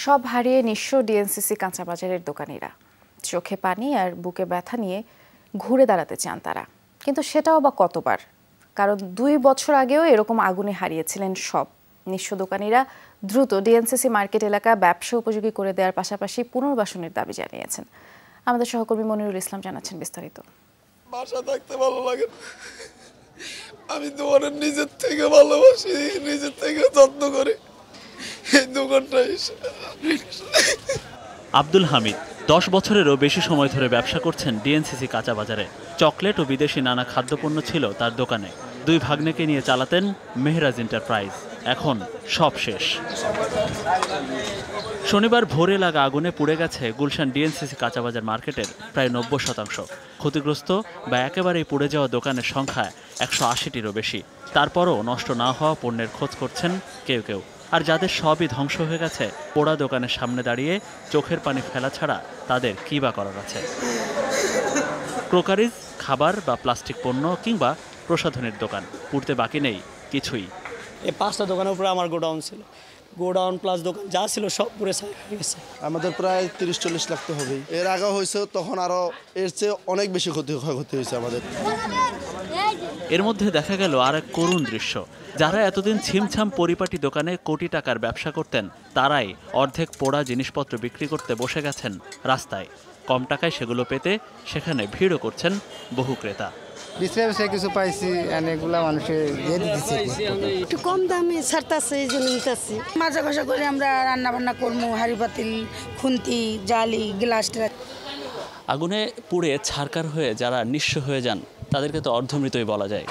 সব হারিয়ে নিঃস্ব ডিএনসিসি কাঁচাবাজারের দোকানিরা। চোখে পানি আর বুকে ব্যথা নিয়ে ঘুরে দাঁড়াতে চান তারা, কিন্তু সেটাও বা কতবার। কারণ 2 বছর আগেও এরকম আগুনে হারিয়েছিলেন সব। নিঃস্ব দোকানিরা দ্রুত ডিএনসিসি মার্কেট এলাকা ব্যবসা উপযোগী করে দেওয়ার পাশাপাশি পুনর্বাসনের দাবি জানিয়েছেন। আমাদের সহকর্মী মনিরুল ইসলাম জানাচ্ছেন বিস্তারিত। বাসা থাকতে ভালো লাগে, আমি দোকানের নিজের থেকে ভালোবাসি, নিজের থেকে যত্ন করি। এই দোকানটাই আব্দুল হামিদ 10 বছরেরও বেশি সময় ধরে ব্যবসা করছেন ডিএনসিসি কাঁচা বাজারে। চকলেট ও বিদেশি নানা খাদ্যপণ্য ছিল তার দোকানে। 2 ভাগ্নেকে নিয়ে চালাতেন মেহরাজ এন্টারপ্রাইজ। এখন সব শেষ। শনিবার ভোরে লাগা আগুনে পুড়ে গেছে গুলশান ডিএনসিসি কাঁচাবাজার মার্কেটের প্রায় 90%। ক্ষতিগ্রস্ত বা একেবারেই পুড়ে যাওয়া দোকানের সংখ্যা 180টিরও বেশি। তারপরও নষ্ট না হওয়া পণ্যের খোঁজ করছেন কেউ কেউ। আর যাদের সবই ধ্বংস হয়ে গেছে, পোড়া দোকানের সামনে দাঁড়িয়ে চোখের পানি ফেলা ছাড়া তাদের কী বা করার আছে। ক্রোকারিজ, খাবার বা প্লাস্টিক পণ্য কিংবা প্রসাধনের দোকান, পুড়তে বাকি নেই কিছুই। এই 5টা দোকানের উপরে আমার গোডাউন ছিল। গোডাউন প্লাস দোকান যা ছিল সব পুরো ছাই হয়ে গেছে। আমাদের প্রায় 30-40 লাখ তো হবেই। এর আগে হয়েছে তখন আরো এর চেয়ে অনেক বেশি ক্ষয়ক্ষতি হয়েছে আমাদের। এর মধ্যে দেখা গেল আর এক করুণ দৃশ্য। যারা এতদিন ছিমছাম পরিপাটি দোকানে কোটি টাকার ব্যবসা করতেন, তারাই অর্ধেক পোড়া জিনিসপত্র বিক্রি করতে বসে গেছেন রাস্তায়। কম টাকায় সেগুলো পেতে সেখানে ভিড়ও করছেন বহু ক্রেতা। বিশ্রামে কিছু পাইছি, এগুলা মানুষের দিয়ে দিতেছে। একটু কম দামে ছাড়তেছে, এই জন্য নিতেছি। মাজা ঘষা করে আমরা রান্না বান্না করবো, হাঁড়ি পাতিল, খুন্তি, জালি, গ্লাস। আগুনে পুড়ে ছারকার হয়ে যারা নিঃস্ব হয়ে যান, তাদেরকে তো অর্ধমৃতই বলা যায়।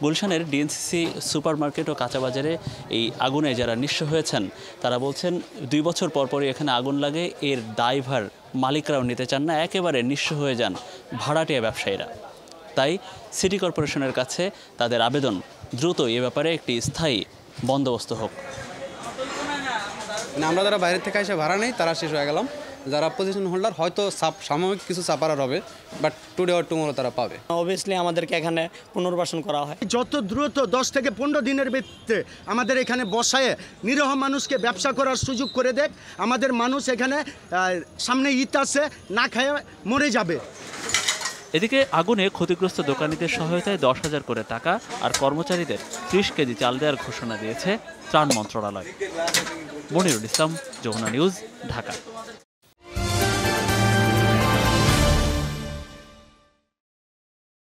গুলশানের ডিএনসিসি সুপারমার্কেট ও কাঁচাবাজারে এই আগুনে যারা নিঃস্ব হয়েছেন, তারা বলছেন 2 বছর পরপরই এখানে আগুন লাগে। এর দায়ভার মালিকরাও নিতে চান না, একেবারে নিঃস্ব হয়ে যান ভাড়াটিয়া ব্যবসায়ীরা। তাই সিটি কর্পোরেশনের কাছে তাদের আবেদন, দ্রুত এ ব্যাপারে একটি স্থায়ী বন্দোবস্ত হোক। আমরা যারা বাইরে থেকে এসে ভাড়া নেই তারা শেষ হয়ে গেলাম। যারা পজিশন হোল্ডার হয়তো সাময়িক কিছু চাপার হবে, বাট টুডে অর টুমরো তারা পাবে। অবভিয়াসলি আমাদেরকে এখানে পুনর্বাসন করা হয়। যত দ্রুত 10 থেকে 15 দিনের ভিত্তিতে আমাদের এখানে বসায় নিরীহ মানুষকে ব্যবসা করার সুযোগ করে দেখ। আমাদের মানুষ এখানে সামনে ঈদ আছে, না খেয়ে মরে যাবে। এদিকে আগুনে ক্ষতিগ্রস্ত দোকানীদের সহায়তায় 10,000 করে টাকা আর কর্মচারীদের 30 কেজি চাল দেওয়ার ঘোষণা দিয়েছে ত্রাণ মন্ত্রণালয়। মনিরুল ইসলাম, যমুনা নিউজ, ঢাকা।